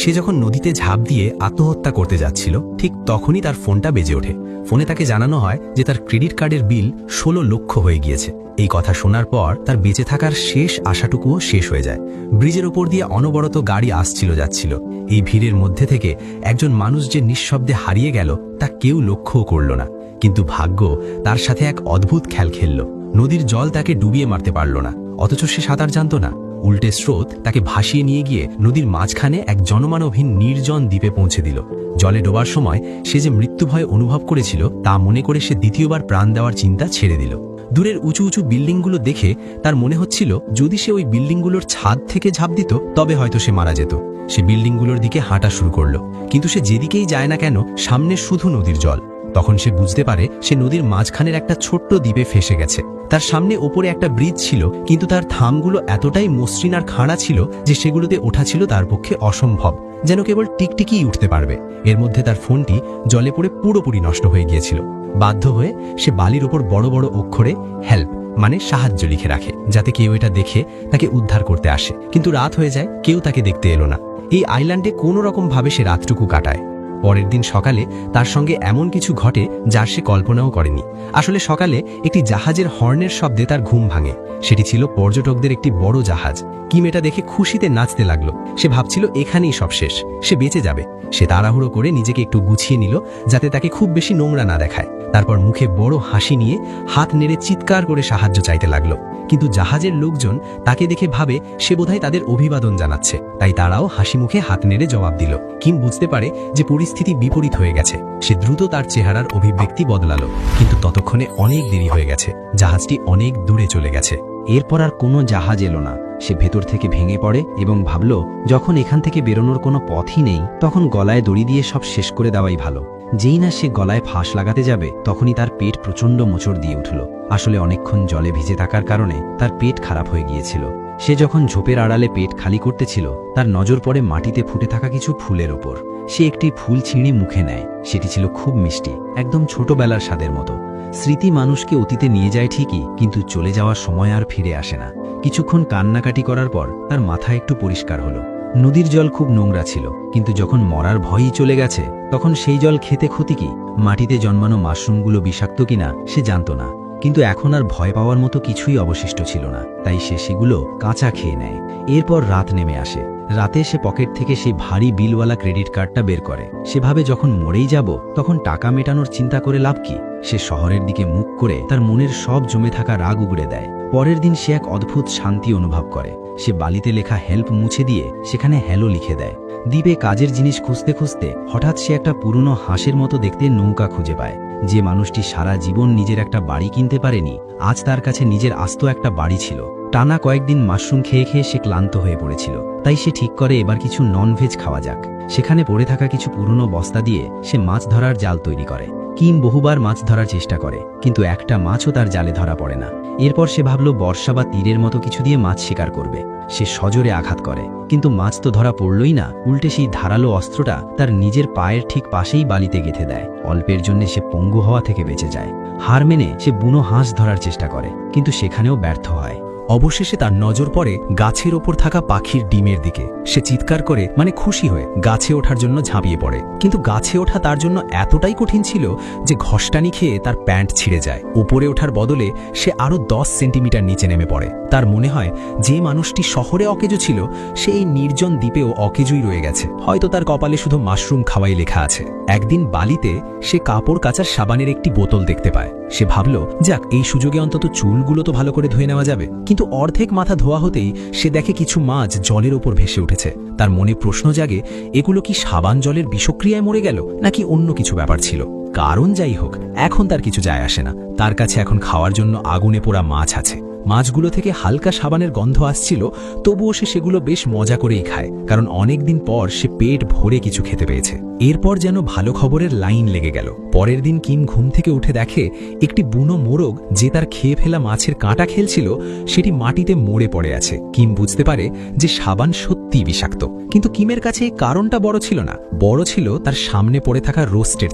সে যখন নদীতে ঝাঁপ দিয়ে আত্মহত্যা করতে যাচ্ছিল ঠিক তখনই তার ফোনটা বেজে ওঠে। ফোনে তাকে জানানো হয় যে তার ক্রেডিট কার্ডের বিল 16 লক্ষ হয়ে গিয়েছে। এই কথা শোনার পর তার বেঁচে থাকার শেষ আশাটুকুও শেষ হয়ে যায়। ব্রিজের ওপর দিয়ে অনবরত গাড়ি আসছিল যাচ্ছিল। এই ভিড়ের মধ্যে থেকে একজন মানুষ যে নিঃশব্দে হারিয়ে গেল তা কেউ লক্ষ্যও করল না। কিন্তু ভাগ্য তার সাথে এক অদ্ভুত খেল খেলল। নদীর জল তাকে ডুবিয়ে মারতে পারল না, অথচ সে সাঁতার জানত না। উল্টে স্রোত তাকে ভাসিয়ে নিয়ে গিয়ে নদীর মাঝখানে এক জনমানবহীন নির্জন দ্বীপে পৌঁছে দিল। জলে ডোবার সময় সে যে মৃত্যুভয় অনুভব করেছিল তা মনে করে সে দ্বিতীয়বার প্রাণ দেওয়ার চিন্তা ছেড়ে দিল। দূরের উঁচু উঁচু বিল্ডিংগুলো দেখে তার মনে হচ্ছিল যদি সে ওই বিল্ডিংগুলোর ছাদ থেকে ঝাঁপ দিত তবে হয়তো সে মারা যেত। সে বিল্ডিংগুলোর দিকে হাঁটা শুরু করলো, কিন্তু সে যেদিকেই যায় না কেন সামনে শুধু নদীর জল। তখন সে বুঝতে পারে সে নদীর মাঝখানের একটা ছোট্ট দ্বীপে ফেসে গেছে। তার সামনে ওপরে একটা ব্রিজ ছিল, কিন্তু তার থামগুলো এতটাই মসৃণ আর খাড়া ছিল যে সেগুলোতে ওঠা ছিল তার পক্ষে অসম্ভব, যেন কেবল টিকটিকিই উঠতে পারবে। এর মধ্যে তার ফোনটি জলে পড়ে পুরোপুরি নষ্ট হয়ে গিয়েছিল। বাধ্য হয়ে সে বালির ওপর বড় বড় অক্ষরে হেল্প মানে সাহায্য লিখে রাখে, যাতে কেউ এটা দেখে তাকে উদ্ধার করতে আসে। কিন্তু রাত হয়ে যায়, কেউ তাকে দেখতে এলো না। এই আইল্যান্ডে কোনো রকম ভাবে সে রাতটুকু কাটায়। পরের দিন সকালে তার সঙ্গে এমন কিছু ঘটে যার সে কল্পনাও করেনি। আসলে সকালে একটি জাহাজের হর্নের শব্দে তার ঘুম ভাঙে। সেটি ছিল পর্যটকদের একটি বড় জাহাজ। কিম এটা দেখে খুশিতে নাচতে লাগলো। সে ভাবছিল এখানেই সব শেষ, সে বেঁচে যাবে। সে তাড়াহুড়ো করে নিজেকে একটু গুছিয়ে নিল যাতে তাকে খুব বেশি নোংরা না দেখায়। তারপর মুখে বড় হাসি নিয়ে হাত নেড়ে চিৎকার করে সাহায্য চাইতে লাগলো। কিন্তু জাহাজের লোকজন তাকে দেখে ভাবে সে বোধহয় তাদের অভিবাদন জানাচ্ছে, তাই তারাও হাসি মুখে হাত নেড়ে জবাব দিল। কিম বুঝতে পারে যে পরিস্থিতি বিপরীত হয়ে গেছে। সে দ্রুত তার চেহারার অভিব্যক্তি বদলালো, কিন্তু ততক্ষণে অনেক দেরি হয়ে গেছে। জাহাজটি অনেক দূরে চলে গেছে। এরপর আর কোনো জাহাজ এলো না। সে ভেতর থেকে ভেঙে পড়ে এবং ভাবল যখন এখান থেকে বেরোনোর কোনো পথই নেই তখন গলায় দড়ি দিয়ে সব শেষ করে দেওয়াই ভালো। যেই না সে গলায় ফাঁস লাগাতে যাবে তখনই তার পেট প্রচণ্ড মোচড় দিয়ে উঠল। আসলে অনেকক্ষণ জলে ভিজে থাকার কারণে তার পেট খারাপ হয়ে গিয়েছিল। সে যখন ঝোপের আড়ালে পেট খালি করতেছিল তার নজর পড়ে মাটিতে ফুটে থাকা কিছু ফুলের ওপর। সে একটি ফুল ছিঁড়ে মুখে নেয়। সেটি ছিল খুব মিষ্টি, একদম ছোটবেলার স্বাদের মতো। স্মৃতি মানুষকে অতীতে নিয়ে যায় ঠিকই, কিন্তু চলে যাওয়ার সময় আর ফিরে আসে না। কিছুক্ষণ কান্নাকাটি করার পর তার মাথা একটু পরিষ্কার হলো। নদীর জল খুব নোংরা ছিল, কিন্তু যখন মরার ভয়ই চলে গেছে তখন সেই জল খেতে ক্ষতি কি? মাটিতে জন্মানো মাশরুমগুলো বিষাক্ত কিনা সে জানত না, কিন্তু এখন আর ভয় পাওয়ার মতো কিছুই অবশিষ্ট ছিল না, তাই সে সেগুলো কাঁচা খেয়ে নেয়। এরপর রাত নেমে আসে। রাতে সে পকেট থেকে সেই ভারী বিলওয়ালা ক্রেডিট কার্ডটা বের করে। সেভাবে যখন মরেই যাব তখন টাকা মেটানোর চিন্তা করে লাভ কি? সে শহরের দিকে মুখ করে তার মনের সব জমে থাকা রাগ উগড়ে দেয়। পরের দিন সে এক অদ্ভুত শান্তি অনুভব করে। সে বালিতে লেখা হেল্প মুছে দিয়ে সেখানে হ্যালো লিখে দেয়। দ্বীপে কাজের জিনিস খুঁজতে খুঁজতে হঠাৎ সে একটা পুরনো হাঁসের মতো দেখতে নৌকা খুঁজে পায়। যে মানুষটি সারা জীবন নিজের একটা বাড়ি কিনতে পারেনি, আজ তার কাছে নিজের আস্ত একটা বাড়ি ছিল। টানা কয়েকদিন মাশরুম খেয়ে খেয়ে সে ক্লান্ত হয়ে পড়েছিল, তাই সে ঠিক করে এবার কিছু ননভেজ খাওয়া যাক। সেখানে পড়ে থাকা কিছু পুরনো বস্তা দিয়ে সে মাছ ধরার জাল তৈরি করে। কিম বহুবার মাছ ধরার চেষ্টা করে, কিন্তু একটা মাছও তার জালে ধরা পড়ে না। এরপর সে ভাবল বর্ষা বা তীরের মতো কিছু দিয়ে মাছ শিকার করবে। সে সজোরে আঘাত করে, কিন্তু মাছ তো ধরা পড়লই না, উল্টে সেই ধারালো অস্ত্রটা তার নিজের পায়ের ঠিক পাশেই বালিতে গেঁথে দেয়। অল্পের জন্য সে পঙ্গু হওয়া থেকে বেঁচে যায়। হার মেনে সে বুনো হাঁস ধরার চেষ্টা করে, কিন্তু সেখানেও ব্যর্থ হয়। অবশেষে তার নজর পড়ে গাছের ওপর থাকা পাখির ডিমের দিকে। সে চিৎকার করে খুশি হয়ে গাছে ওঠার জন্য ঝাঁপিয়ে পড়ে, কিন্তু গাছে ওঠা তার জন্য এতটাই কঠিন ছিল যে ঘষ্টানি খেয়ে তার প্যান্ট ছিঁড়ে যায়। উপরে ওঠার বদলে সে আরো 10 সেন্টিমিটার নিচে নেমে পড়ে। তার মনে হয় যে মানুষটি শহরে অকেজো ছিল সে এই নির্জন দ্বীপেও অকেজোই রয়ে গেছে। হয়তো তার কপালে শুধু মাশরুম খাওয়াই লেখা আছে। একদিন বালিতে সে কাপড় কাচার সাবানের একটি বোতল দেখতে পায়। সে ভাবল যাক, এই সুযোগে অন্তত চুলগুলো তো ভালো করে ধুয়ে নেওয়া যাবে। কিন্তু অর্ধেক মাথা ধোয়া হতেই সে দেখে কিছু মাছ জলের ওপর ভেসে উঠেছে। তার মনে প্রশ্ন জাগে, এগুলো কি সাবান জলের বিষক্রিয়ায় মরে গেল, নাকি অন্য কিছু ব্যাপার ছিল? কারণ যাই হোক, এখন তার কিছু যায় আসে না। তার কাছে এখন খাওয়ার জন্য আগুনে পোড়া মাছ আছে। মাছগুলো থেকে হালকা সাবানের গন্ধ আসছিল, তবুও সে সেগুলো বেশ মজা করেই খায়, কারণ অনেকদিন পর সে পেট ভরে কিছু খেতে পেয়েছে। এরপর যেন ভালো খবরের লাইন লেগে গেল। পরের দিন কিম ঘুম থেকে উঠে দেখে একটি বুনো মোরগ যে তার খেয়ে ফেলা মাছের কাঁটা খেলছিল সেটি মাটিতে মরে পড়ে আছে। কিম বুঝতে পারে যে সাবান সত্যিই বিষাক্ত, কিন্তু কিমের কাছে এই কারণটা বড় ছিল না। বড় ছিল তার সামনে পড়ে থাকা রোস্টেড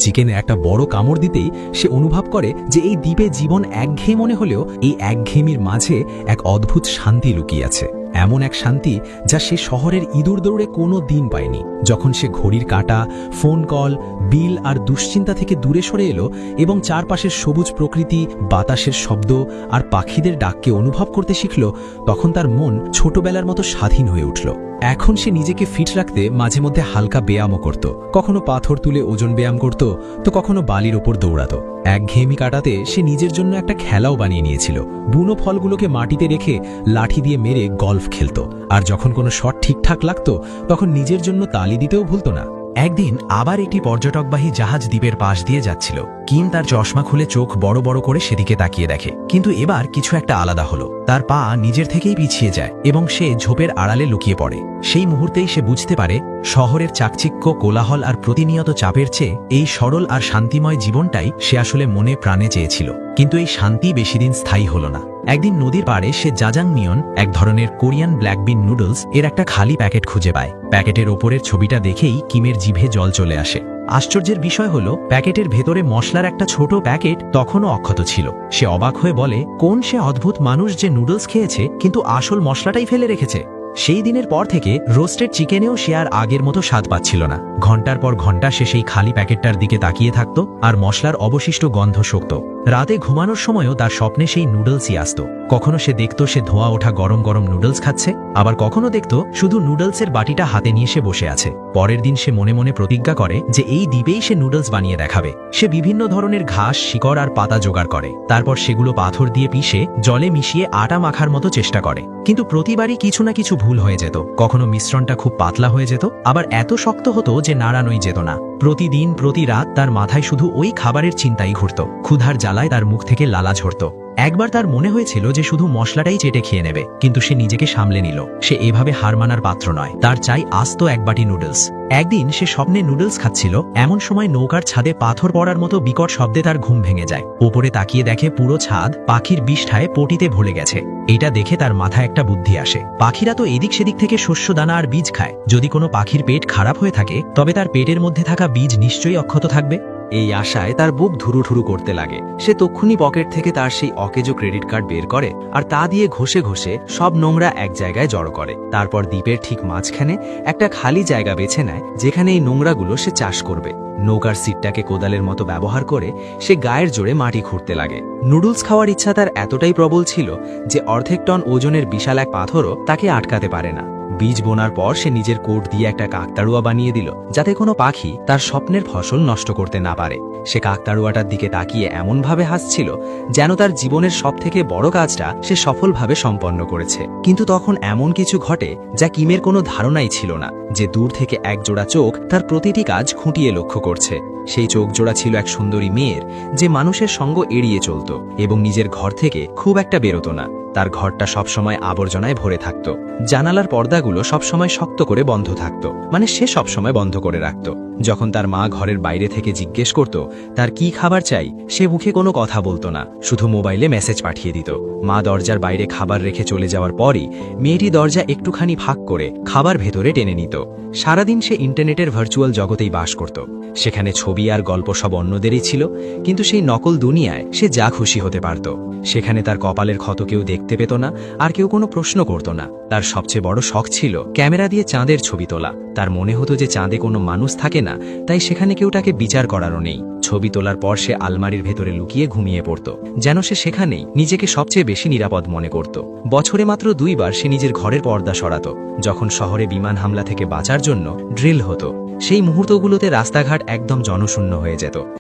চিকেনে একটা বড় কামড় দিতেই সে অনুভব করে যে এই দ্বীপে জীবন একঘেয়ে মনে হলেও এই একঘেয়েমির মাঝে এক অদ্ভুত শান্তি লুকিয়ে আছে। এমন এক শান্তি যা সে শহরের ইঁদুর দৌড়ে কোনো দিন পায়নি। যখন সে ঘড়ির কাঁটা, ফোন কল, বিল আর দুশ্চিন্তা থেকে দূরে সরে এলো এবং চারপাশের সবুজ প্রকৃতি, বাতাসের শব্দ আর পাখিদের ডাককে অনুভব করতে শিখল, তখন তার মন ছোটবেলার মতো স্বাধীন হয়ে উঠল। এখন সে নিজেকে ফিট রাখতে মাঝে মধ্যে হালকা ব্যায়ামও করত। কখনো পাথর তুলে ওজন ব্যায়াম করত, তো কখনো বালির ওপর দৌড়াত। একঘেয়েমি কাটাতে সে নিজের জন্য একটা খেলাও বানিয়ে নিয়েছিল। বুনো ফলগুলোকে মাটিতে রেখে লাঠি দিয়ে মেরে গল্ফ খেলত। আর যখন কোনো শট ঠিকঠাক লাগতো, তখন নিজের জন্য তালি দিতেও ভুলত না। একদিন আবার একটি পর্যটকবাহী জাহাজ দ্বীপের পাশ দিয়ে যাচ্ছিল। কিম তার চশমা খুলে চোখ বড় বড় করে সেদিকে তাকিয়ে দেখে, কিন্তু এবার কিছু একটা আলাদা হলো। তার পা নিজের থেকেই পিছিয়ে যায় এবং সে ঝোপের আড়ালে লুকিয়ে পড়ে। সেই মুহূর্তেই সে বুঝতে পারে, শহরের চাকচিক্য, কোলাহল আর প্রতিনিয়ত চাপের চেয়ে এই সরল আর শান্তিময় জীবনটাই সে আসলে মনে প্রাণে চেয়েছিল। কিন্তু এই শান্তি বেশিদিন স্থায়ী হলো না। একদিন নদীর পাড়ে সে জাজাংমিয়ন, এক ধরনের কোরিয়ান ব্ল্যাক বিন নুডলস এর একটা খালি প্যাকেট খুঁজে পায়। প্যাকেটের ওপরের ছবিটা দেখেই কিমের জিভে জল চলে আসে। আশ্চর্যের বিষয় হলো, প্যাকেটের ভেতরে মশলার একটা ছোট প্যাকেট তখনও অক্ষত ছিল। সে অবাক হয়ে বলে, কোন সে অদ্ভুত মানুষ যে নুডলস খেয়েছে কিন্তু আসল মশলাটাই ফেলে রেখেছে। সেই দিনের পর থেকে রোস্টেড চিকেনেও সে আর আগের মতো স্বাদ পাচ্ছিল না। ঘন্টার পর ঘন্টা সে সেই খালি প্যাকেটটার দিকে তাকিয়ে থাকত আর মশলার অবশিষ্ট গন্ধ শোকত। রাতে ঘুমানোর সময়ও তার স্বপ্নে সেই নুডলসই আসত। কখনো সে দেখত সে ধোয়া ওঠা গরম গরম নুডলস খাচ্ছে, আবার কখনো দেখত শুধু নুডলসের বাটিটা হাতে নিয়ে সে বসে আছে। পরের দিন সে মনে মনে প্রতিজ্ঞা করে যে এই দ্বীপেই সে নুডলস বানিয়ে দেখাবে। সে বিভিন্ন ধরনের ঘাস, শিকড় আর পাতা জোগাড় করে। তারপর সেগুলো পাথর দিয়ে পিষে জলে মিশিয়ে আটা মাখার মতো চেষ্টা করে। কিন্তু প্রতিবারই কিছু না কিছু ভুল হয়ে যেত। কখনো মিশ্রণটা খুব পাতলা হয়ে যেত, আবার এত শক্ত হতো যে নাড়ানোই যেত না। প্রতিদিন প্রতি রাত তার মাথায় শুধু ওই খাবারের চিন্তাই ঘুরত। ক্ষুধার জ্বালায় তার মুখ থেকে লালা ঝরত। একবার তার মনে হয়েছিল যে শুধু মশলাটাই চেটে খেয়ে নেবে, কিন্তু সে নিজেকে সামলে নিল। সে এভাবে হার মানার পাত্র নয়, তার চাই আস্ত এক বাটি নুডলস। একদিন সে স্বপ্নে নুডলস খাচ্ছিল, এমন সময় নৌকার ছাদে পাথর পড়ার মতো বিকট শব্দে তার ঘুম ভেঙে যায়। ওপরে তাকিয়ে দেখে পুরো ছাদ পাখির বিষ্ঠায় পটিতে ভরে গেছে। এটা দেখে তার মাথায় একটা বুদ্ধি আসে। পাখিরা তো এদিক সেদিক থেকে শস্য দানা আর বীজ খায়। যদি কোনো পাখির পেট খারাপ হয়ে থাকে, তবে তার পেটের মধ্যে থাকা বীজ নিশ্চয়ই অক্ষত থাকবে। এই আশায় তার বুক ধুরুঠুরু করতে লাগে। সে তক্ষুনি পকেট থেকে তার সেই অকেজো ক্রেডিট কার্ড বের করে আর তা দিয়ে ঘষে ঘষে সব নোংরা এক জায়গায় জড়ো করে। তারপর দ্বীপের ঠিক মাঝখানে একটা খালি জায়গা বেছে নেয়, যেখানে এই নোংরাগুলো সে চাষ করবে। নৌকার সিটটাকে কোদালের মতো ব্যবহার করে সে গায়ের জোরে মাটি খুঁড়তে লাগে। নুডলস খাওয়ার ইচ্ছা তার এতটাই প্রবল ছিল যে অর্ধেক টন ওজনের বিশাল এক পাথরও তাকে আটকাতে পারে না। বীজ বোনার পর সে নিজের কোট দিয়ে একটা কাকতাড়ুয়া বানিয়ে দিল, যাতে কোনো পাখি তার স্বপ্নের ফসল নষ্ট করতে না পারে। সে কাকতাড়ুয়াটার দিকে তাকিয়ে এমনভাবে হাসছিল যেন তার জীবনের সবথেকে বড় কাজটা সে সফলভাবে সম্পন্ন করেছে। কিন্তু তখন এমন কিছু ঘটে যা কিমের কোনো ধারণাই ছিল না, যে দূর থেকে এক জোড়া চোখ তার প্রতিটি কাজ খুঁটিয়ে লক্ষ্য করছে। সেই চোখ জোড়া ছিল এক সুন্দরী মেয়ের, যে মানুষের সঙ্গ এড়িয়ে চলত এবং নিজের ঘর থেকে খুব একটা বেরোতো না। তার ঘরটা সবসময় আবর্জনায় ভরে থাকত। জানালার পর্দাগুলো সবসময় শক্ত করে বন্ধ থাকত, মানে সে সবসময় বন্ধ করে রাখত। যখন তার মা ঘরের বাইরে থেকে জিজ্ঞেস করত তার কি খাবার চাই, সে মুখে কোনো কথা বলতো না, শুধু মোবাইলে মেসেজ পাঠিয়ে দিত। মা দরজার বাইরে খাবার রেখে চলে যাওয়ার পরই মেয়েটি দরজা একটুখানি ফাঁক করে খাবার ভেতরে টেনে নিত। সারাদিন সে ইন্টারনেটের ভার্চুয়াল জগতেই বাস করত। সেখানে ছবি আর গল্প সব অন্যদেরই ছিল, কিন্তু সেই নকল দুনিয়ায় সে যা খুশি হতে পারত। সেখানে তার কপালের ক্ষত কেউ দেখতে পেত না, আর কেউ কোনো প্রশ্ন করত না। তার সবচেয়ে বড় শখ ছিল ক্যামেরা দিয়ে চাঁদের ছবি তোলা। তার মনে হতো যে চাঁদে কোনো মানুষ থাকে না, তাই সেখানে কেউ তাকে বিচার করারও নেই। ছবি তোলার পর সে আলমারির ভেতরে লুকিয়ে ঘুমিয়ে পড়ত, যেন সে সেখানেই নিজেকে সবচেয়ে বেশি নিরাপদ মনে করত। বছরে মাত্র 2 বার সে নিজের ঘরের পর্দা সরাত, যখন শহরে বিমান হামলা থেকে বাঁচার জন্য ড্রিল হতো। সেই মুহূর্তগুলোতে রাস্তাঘাট একদম জনশূন্য হয়ে যেত।